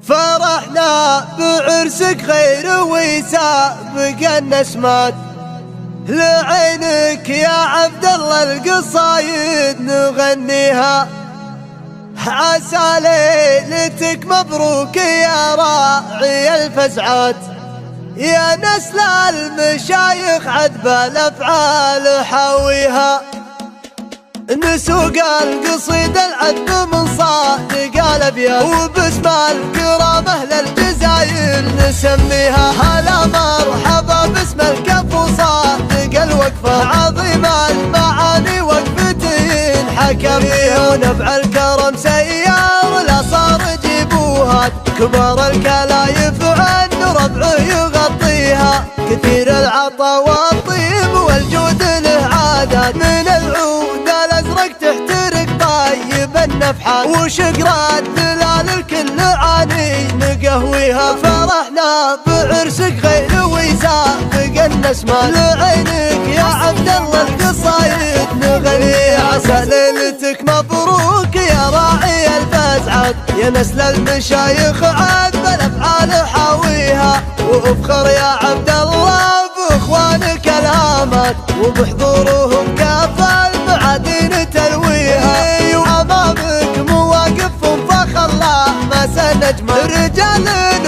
فرحنا بعرسك خير ويسابق النسمات، لعينك يا عبد الله القصايد نغنيها، عسى ليلتك مبروك يا راعي الفزعات، يا نسل المشايخ عذب الافعال حاويها، نسوق القصيد العذب من صادق الابيات، وباسم الكرامه للجزاير نسميها، هلا مرحبا باسم الكف وصادق الوقفه، عظيم المعاني وقفتين حكم فيها، ونبع الكرم سيار لا صار جيبوها، كبار الكلايف عن ربعه يغطيها، كثير العطا والطيب والجود له عادات، من العود الازرق تحترق طيب النفحات، وشقرة دلال الكل عاني نقهويها، فرحنا بعرسك غير ويسابق النسمات، لعينك يا عبد الله القصايد نغنيها، عسى ليلتك مبروك يا راعي الفزعات، يا نسل المشايخ عذب الافعال حاويها، وافخر يا عبد الله باخوانك الهامات، وبحضورهم كافى المعادن تلويها، وامامك مواقف فخر لا ما سنجمل، رجال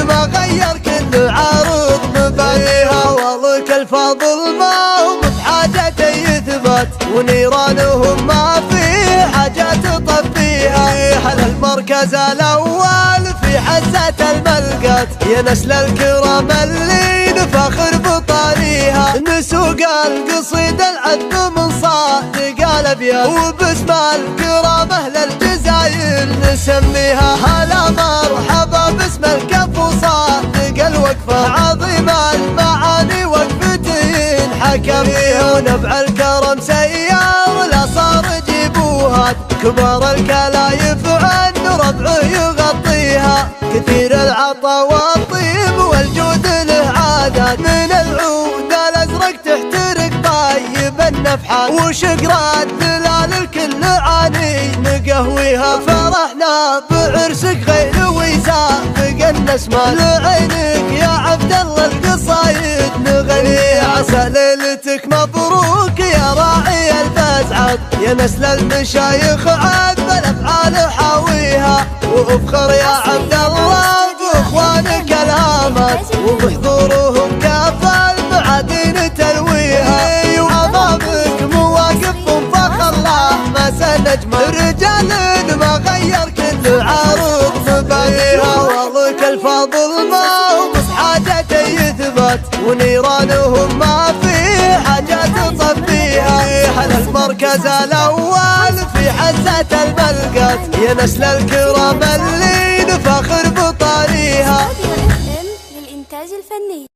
ما غير كل عارض مبانيها، والله الفاضل ما هم بحاجة يثبت، ونيرانهم ما في حاجة تطفيها، على المركز الاول في حزة الملقات، يا نسل الكرام اللي نفخر بطاريها، نسوق القصيد العذب من صادق الابيات، وباسم الكرامه للجزاير نسميها، هلا مرحبا باسم الكف وصادق الوقفه، عظيم المعاني وقفتين حكم فيها، ونبع الكرم سيار لا صار جيبوها، كبار الكلايف عن ربعه يغطيها، كثير العطا والطيب والجود له عادات، من العود الازرق تحترق طيب النفحات، وشقرة دلال الكل عاني نقهويها، فرحنا بعرسك غير ويسابق النسمات، لعينك يا عبد الله القصايد نغنيها، عسى ليلتك مبروك يا راعي الفزعات، يا نسل المشايخ عذب الافعال حاويها، وافخر يا عبد الله باخوانك الهامات، وبحضورهم كافى المعادن تلويها، وامامك مواقف فخر لا ما سنجمل، رجال ما غير كل عارض مبانيها، والله الفاضل ما هم بحاجة يثبت، ونيرانهم ما في حاجة تطفيها، على المركز الاول في حزة الملقات، يا نسل الكرام اللي نفخر بطاريها. للإنتاج الفني.